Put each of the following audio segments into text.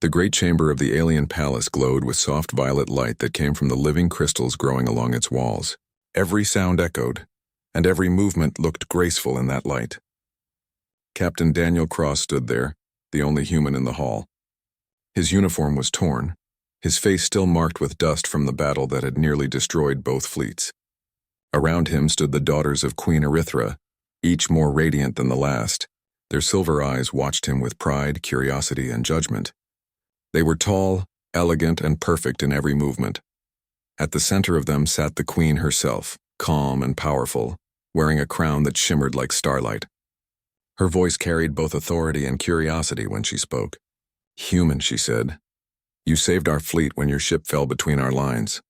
The great chamber of the alien palace glowed with soft violet light that came from the living crystals growing along its walls. Every sound echoed, and every movement looked graceful in that light. Captain Daniel Cross stood there, the only human in the hall. His uniform was torn, his face still marked with dust from the battle that had nearly destroyed both fleets. Around him stood the daughters of Queen Erythra, each more radiant than the last. Their silver eyes watched him with pride, curiosity, and judgment. They were tall, elegant, and perfect in every movement. At the center of them sat the queen herself, calm and powerful, wearing a crown that shimmered like starlight. Her voice carried both authority and curiosity when she spoke. "Human," she said, "you saved our fleet when your ship fell between our lines.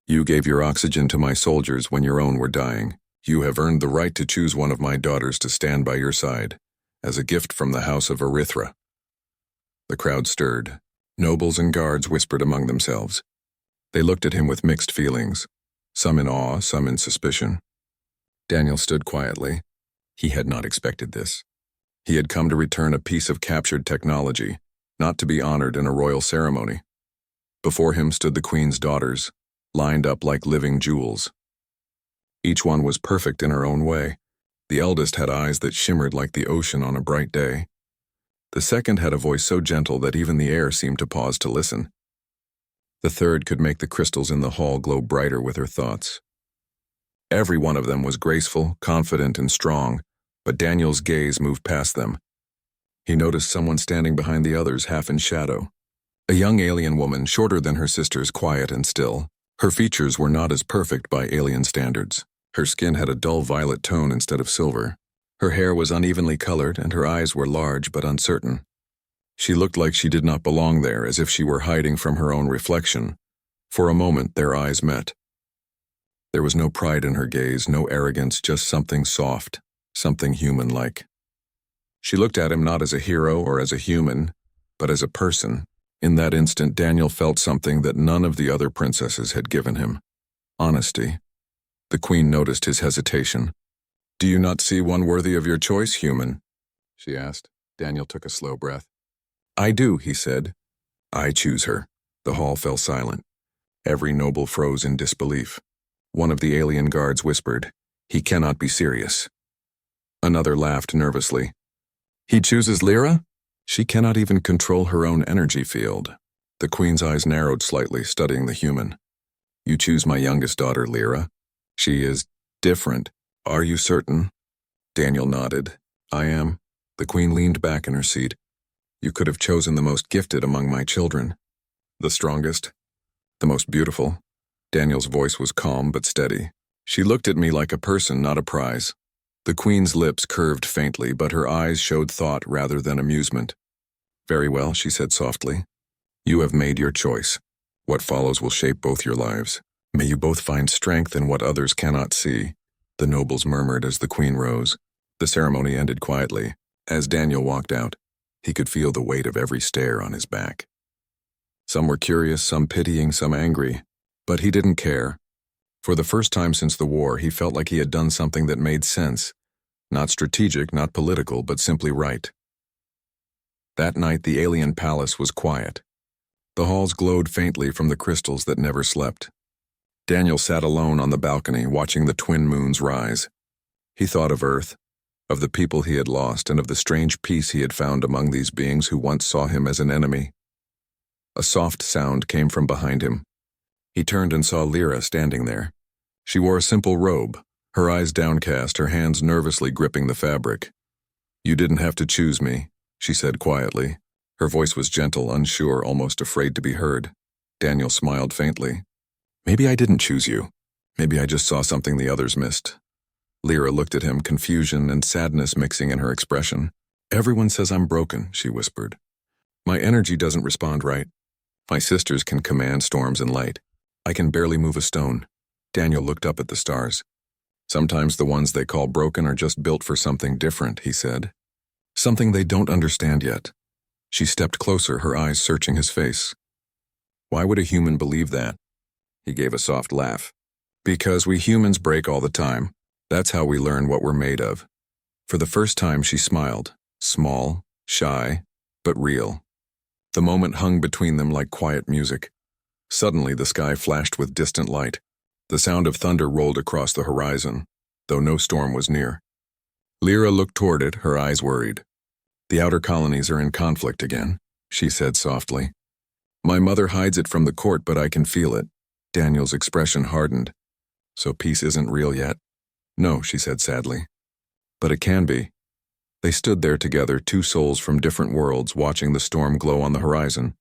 You gave your oxygen to my soldiers when your own were dying. You have earned the right to choose one of my daughters to stand by your side, as a gift from the house of Erythra." The crowd stirred. Nobles and guards whispered among themselves. They looked at him with mixed feelings, some in awe, some in suspicion. Daniel stood quietly. He had not expected this. He had come to return a piece of captured technology, not to be honored in a royal ceremony. Before him stood the queen's daughters, lined up like living jewels. Each one was perfect in her own way. The eldest had eyes that shimmered like the ocean on a bright day. The second had a voice so gentle that even the air seemed to pause to listen. The third could make the crystals in the hall glow brighter with her thoughts. Every one of them was graceful, confident, and strong, but Daniel's gaze moved past them. He noticed someone standing behind the others, half in shadow. A young alien woman, shorter than her sisters, quiet and still. Her features were not as perfect by alien standards. Her skin had a dull violet tone instead of silver. Her hair was unevenly colored, and her eyes were large but uncertain. She looked like she did not belong there, as if she were hiding from her own reflection. For a moment, their eyes met. There was no pride in her gaze, no arrogance, just something soft, something human-like. She looked at him not as a hero or as a human, but as a person. In that instant, Daniel felt something that none of the other princesses had given him: honesty. The queen noticed his hesitation. "Do you not see one worthy of your choice, human?" she asked. Daniel took a slow breath. "I do," he said. "I choose her." The hall fell silent. Every noble froze in disbelief. One of the alien guards whispered, "He cannot be serious." Another laughed nervously. "He chooses Lyra? She cannot even control her own energy field." The queen's eyes narrowed slightly, studying the human. "You choose my youngest daughter, Lyra. She is different. Are you certain?" Daniel nodded. "I am." The queen leaned back in her seat. "You could have chosen the most gifted among my children. The strongest, the most beautiful." Daniel's voice was calm but steady. "She looked at me like a person, not a prize." The queen's lips curved faintly, but her eyes showed thought rather than amusement. "Very well," she said softly. "You have made your choice. What follows will shape both your lives. May you both find strength in what others cannot see." The nobles murmured as the queen rose. The ceremony ended quietly. As Daniel walked out, he could feel the weight of every stare on his back. Some were curious, some pitying, some angry. But he didn't care. For the first time since the war, he felt like he had done something that made sense. Not strategic, not political, but simply right. That night, the alien palace was quiet. The halls glowed faintly from the crystals that never slept. Daniel sat alone on the balcony, watching the twin moons rise. He thought of Earth, of the people he had lost, and of the strange peace he had found among these beings who once saw him as an enemy. A soft sound came from behind him. He turned and saw Lyra standing there. She wore a simple robe, her eyes downcast, her hands nervously gripping the fabric. "You didn't have to choose me," she said quietly. Her voice was gentle, unsure, almost afraid to be heard. Daniel smiled faintly. "Maybe I didn't choose you. Maybe I just saw something the others missed." Lyra looked at him, confusion and sadness mixing in her expression. "Everyone says I'm broken," she whispered. "My energy doesn't respond right. My sisters can command storms and light. I can barely move a stone." Daniel looked up at the stars. "Sometimes the ones they call broken are just built for something different," he said. "Something they don't understand yet." She stepped closer, her eyes searching his face. "Why would a human believe that?" He gave a soft laugh. "Because we humans break all the time. That's how we learn what we're made of." For the first time she smiled, small, shy, but real. The moment hung between them like quiet music. Suddenly the sky flashed with distant light. The sound of thunder rolled across the horizon, though no storm was near. Lyra looked toward it, her eyes worried. "The outer colonies are in conflict again," she said softly. "My mother hides it from the court, but I can feel it." Daniel's expression hardened. "So peace isn't real yet?" "No," she said sadly. "But it can be." They stood there together, two souls from different worlds, watching the storm glow on the horizon.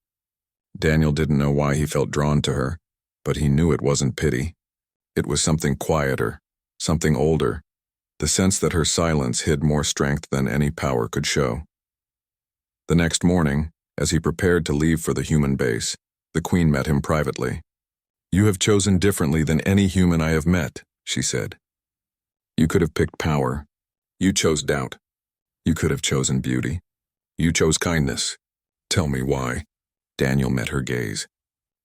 Daniel didn't know why he felt drawn to her, but he knew it wasn't pity. It was something quieter, something older, the sense that her silence hid more strength than any power could show. The next morning, as he prepared to leave for the human base, the Queen met him privately. "You have chosen differently than any human I have met," she said. "You could have picked power. You chose doubt. You could have chosen beauty. You chose kindness. Tell me why." Daniel met her gaze.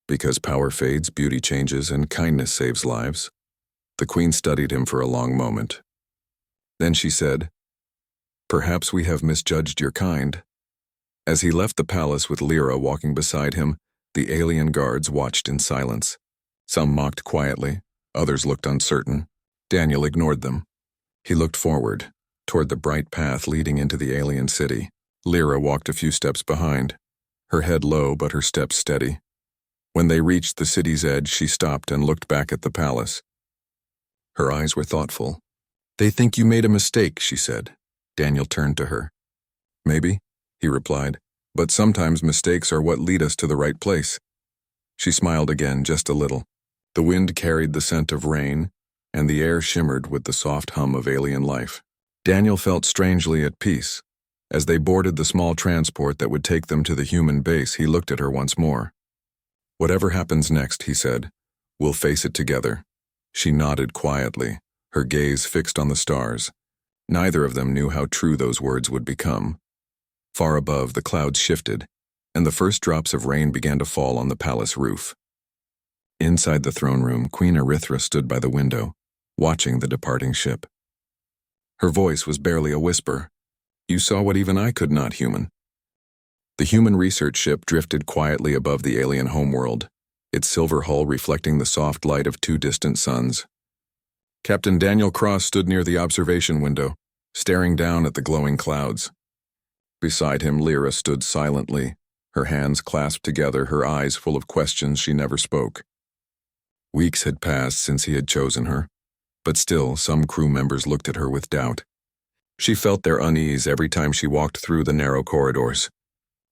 "Because power fades, beauty changes, and kindness saves lives." The Queen studied him for a long moment. Then she said, "Perhaps we have misjudged your kind." As he left the palace with Lyra walking beside him, the alien guards watched in silence. Some mocked quietly, others looked uncertain. Daniel ignored them. He looked forward, toward the bright path leading into the alien city. Lyra walked a few steps behind, her head low but her steps steady. When they reached the city's edge, she stopped and looked back at the palace. Her eyes were thoughtful. "They think you made a mistake," she said. Daniel turned to her. "Maybe," he replied, "but sometimes mistakes are what lead us to the right place." She smiled again, just a little. The wind carried the scent of rain, and the air shimmered with the soft hum of alien life. Daniel felt strangely at peace. As they boarded the small transport that would take them to the human base, he looked at her once more. "Whatever happens next," he said, "we'll face it together." She nodded quietly, her gaze fixed on the stars. Neither of them knew how true those words would become. Far above, the clouds shifted, and the first drops of rain began to fall on the palace roof. Inside the throne room, Queen Erythra stood by the window, watching the departing ship. Her voice was barely a whisper. "You saw what even I could not, human." The human research ship drifted quietly above the alien homeworld, its silver hull reflecting the soft light of two distant suns. Captain Daniel Cross stood near the observation window, staring down at the glowing clouds. Beside him, Lyra stood silently, her hands clasped together, her eyes full of questions she never spoke. Weeks had passed since he had chosen her, but still some crew members looked at her with doubt. She felt their unease every time she walked through the narrow corridors.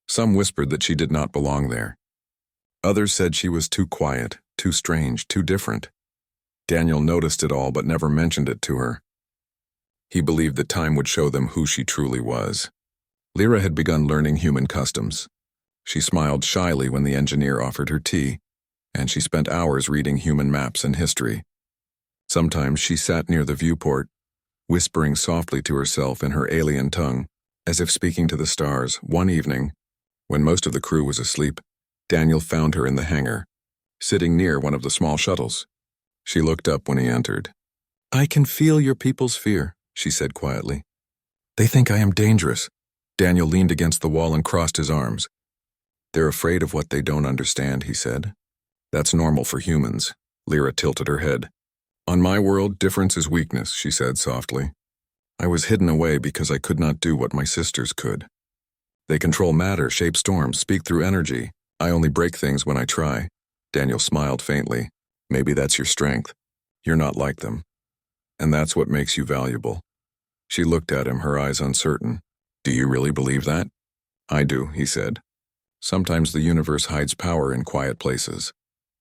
Some whispered that she did not belong there. Others said she was too quiet, too strange, too different. Daniel noticed it all but never mentioned it to her. He believed that time would show them who she truly was. Lyra had begun learning human customs. She smiled shyly when the engineer offered her tea, and she spent hours reading human maps and history. Sometimes she sat near the viewport, whispering softly to herself in her alien tongue, as if speaking to the stars. One evening, when most of the crew was asleep, Daniel found her in the hangar, sitting near one of the small shuttles. She looked up when he entered. "I can feel your people's fear," she said quietly. "They think I am dangerous." Daniel leaned against the wall and crossed his arms. "They're afraid of what they don't understand," he said. "That's normal for humans." Lyra tilted her head. "On my world, difference is weakness," she said softly. "I was hidden away because I could not do what my sisters could. They control matter, shape storms, speak through energy. I only break things when I try." Daniel smiled faintly. "Maybe that's your strength. You're not like them. And that's what makes you valuable." She looked at him, her eyes uncertain. "Do you really believe that?" "I do," he said. "Sometimes the universe hides power in quiet places."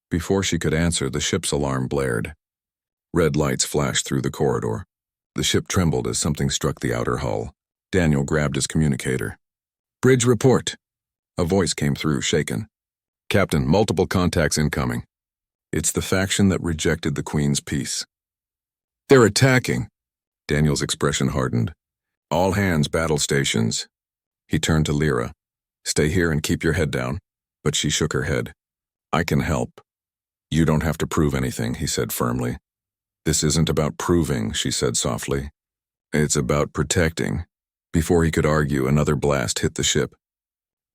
Before she could answer, the ship's alarm blared. Red lights flashed through the corridor. The ship trembled as something struck the outer hull. Daniel grabbed his communicator. "Bridge report." A voice came through, shaken. "Captain, multiple contacts incoming. It's the faction that rejected the Queen's peace." "They're attacking." Daniel's expression hardened. "All hands, battle stations." He turned to Lyra. "Stay here and keep your head down." But she shook her head. "I can help." "You don't have to prove anything," he said firmly. "This isn't about proving," she said softly. "It's about protecting." Before he could argue, another blast hit the ship.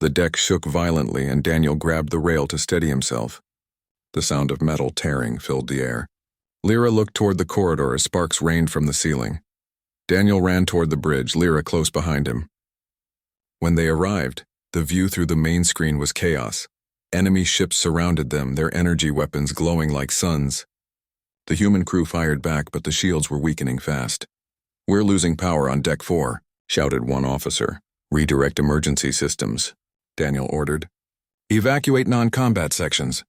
The deck shook violently and Daniel grabbed the rail to steady himself. The sound of metal tearing filled the air. Lyra looked toward the corridor as sparks rained from the ceiling. Daniel ran toward the bridge, Lyra close behind him. When they arrived, the view through the main screen was chaos. Enemy ships surrounded them, their energy weapons glowing like suns. The human crew fired back, but the shields were weakening fast. "We're losing power on Deck 4, shouted one officer. "Redirect emergency systems," Daniel ordered. "Evacuate non-combat sections."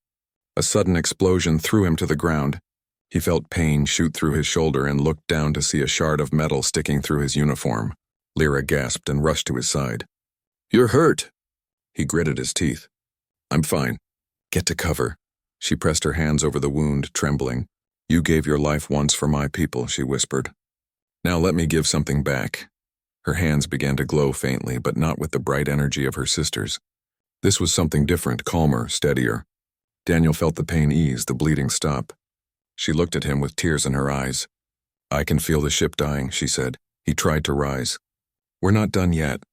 A sudden explosion threw him to the ground. He felt pain shoot through his shoulder and looked down to see a shard of metal sticking through his uniform. Lyra gasped and rushed to his side. "You're hurt." He gritted his teeth. "I'm fine. Get to cover." She pressed her hands over the wound, trembling. "You gave your life once for my people," she whispered. "Now let me give something back." Her hands began to glow faintly, but not with the bright energy of her sister's. This was something different, calmer, steadier. Daniel felt the pain ease, the bleeding stop. She looked at him with tears in her eyes. "I can feel the ship dying," she said. He tried to rise. "We're not done yet."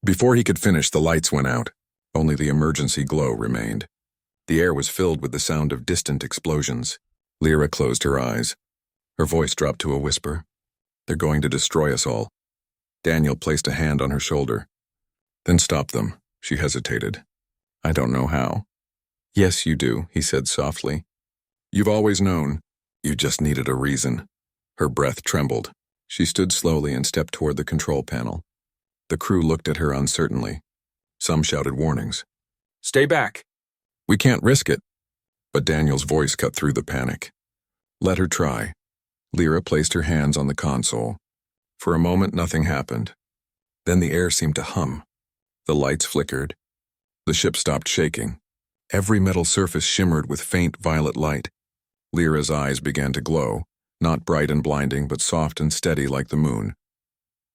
Before he could finish, the lights went out. Only the emergency glow remained. The air was filled with the sound of distant explosions. Lyra closed her eyes. Her voice dropped to a whisper. "They're going to destroy us all." Daniel placed a hand on her shoulder. "Then stop them," she hesitated. "I don't know how." "Yes, you do," he said softly. "You've always known. You just needed a reason." Her breath trembled. She stood slowly and stepped toward the control panel. The crew looked at her uncertainly. Some shouted warnings. "Stay back. We can't risk it." But Daniel's voice cut through the panic. "Let her try." Lyra placed her hands on the console. For a moment, nothing happened. Then the air seemed to hum. The lights flickered. The ship stopped shaking. Every metal surface shimmered with faint violet light. Lyra's eyes began to glow, not bright and blinding, but soft and steady like the moon.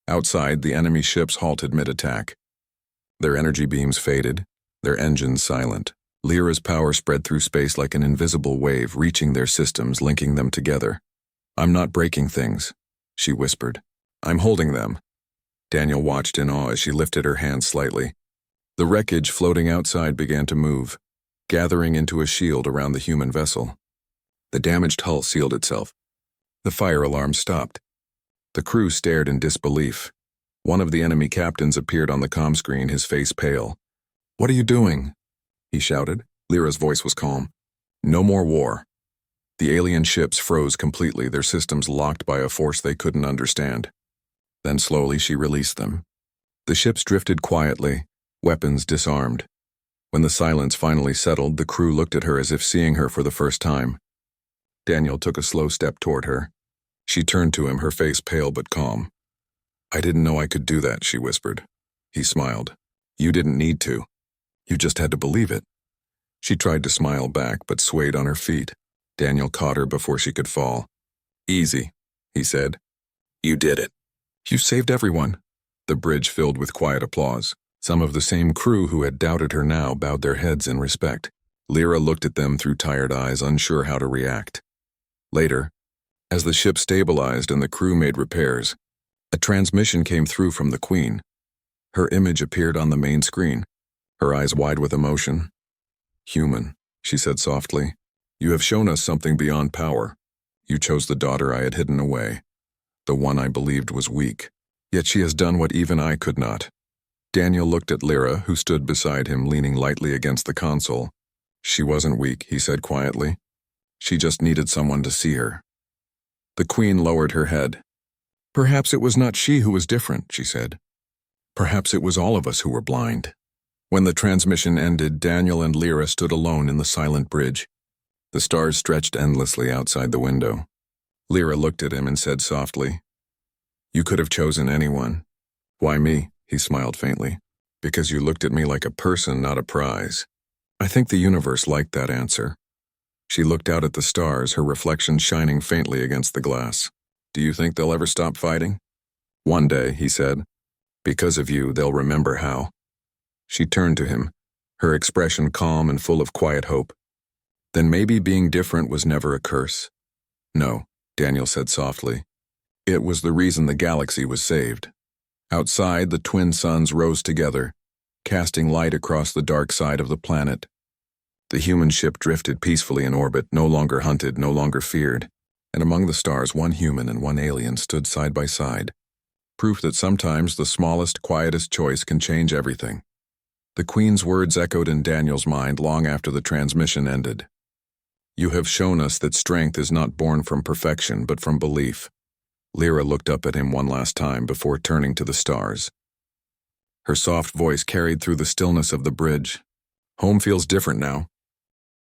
Outside, the enemy ships halted mid-attack. Their energy beams faded, their engines silent. Lyra's power spread through space like an invisible wave, reaching their systems, linking them together. "I'm not breaking things," she whispered. "I'm holding them." Daniel watched in awe as she lifted her hands slightly. The wreckage floating outside began to move, gathering into a shield around the human vessel. The damaged hull sealed itself. The fire alarm stopped. The crew stared in disbelief. One of the enemy captains appeared on the comm screen, his face pale. "What are you doing?" he shouted. Lyra's voice was calm. "No more war." The alien ships froze completely, their systems locked by a force they couldn't understand. Then slowly she released them. The ships drifted quietly, weapons disarmed. When the silence finally settled, the crew looked at her as if seeing her for the first time. Daniel took a slow step toward her. She turned to him, her face pale but calm. "I didn't know I could do that," she whispered. He smiled. "You didn't need to. You just had to believe it." She tried to smile back, but swayed on her feet. Daniel caught her before she could fall. "Easy," he said. "You did it. You saved everyone." The bridge filled with quiet applause. Some of the same crew who had doubted her now bowed their heads in respect. Lyra looked at them through tired eyes, unsure how to react. Later, as the ship stabilized and the crew made repairs, a transmission came through from the Queen. Her image appeared on the main screen, her eyes wide with emotion. "Human," she said softly, "you have shown us something beyond power. You chose the daughter I had hidden away, the one I believed was weak. Yet she has done what even I could not." Daniel looked at Lyra, who stood beside him, leaning lightly against the console. "She wasn't weak," he said quietly. "She just needed someone to see her." The Queen lowered her head. "Perhaps it was not she who was different," she said. "Perhaps it was all of us who were blind." When the transmission ended, Daniel and Lyra stood alone in the silent bridge. The stars stretched endlessly outside the window. Lyra looked at him and said softly, "You could have chosen anyone." "Why me?" He smiled faintly. "Because you looked at me like a person, not a prize." I think the universe liked that answer. She looked out at the stars, her reflection shining faintly against the glass. "Do you think they'll ever stop fighting?" "One day," he said. "Because of you, they'll remember how." She turned to him, her expression calm and full of quiet hope. "Then maybe being different was never a curse." "No," Daniel said softly. "It was the reason the galaxy was saved." Outside, the twin suns rose together, casting light across the dark side of the planet. The human ship drifted peacefully in orbit, no longer hunted, no longer feared, and among the stars, one human and one alien stood side by side. Proof that sometimes the smallest, quietest choice can change everything. The Queen's words echoed in Daniel's mind long after the transmission ended. You have shown us that strength is not born from perfection, but from belief. Lyra looked up at him one last time before turning to the stars. Her soft voice carried through the stillness of the bridge. Home feels different now.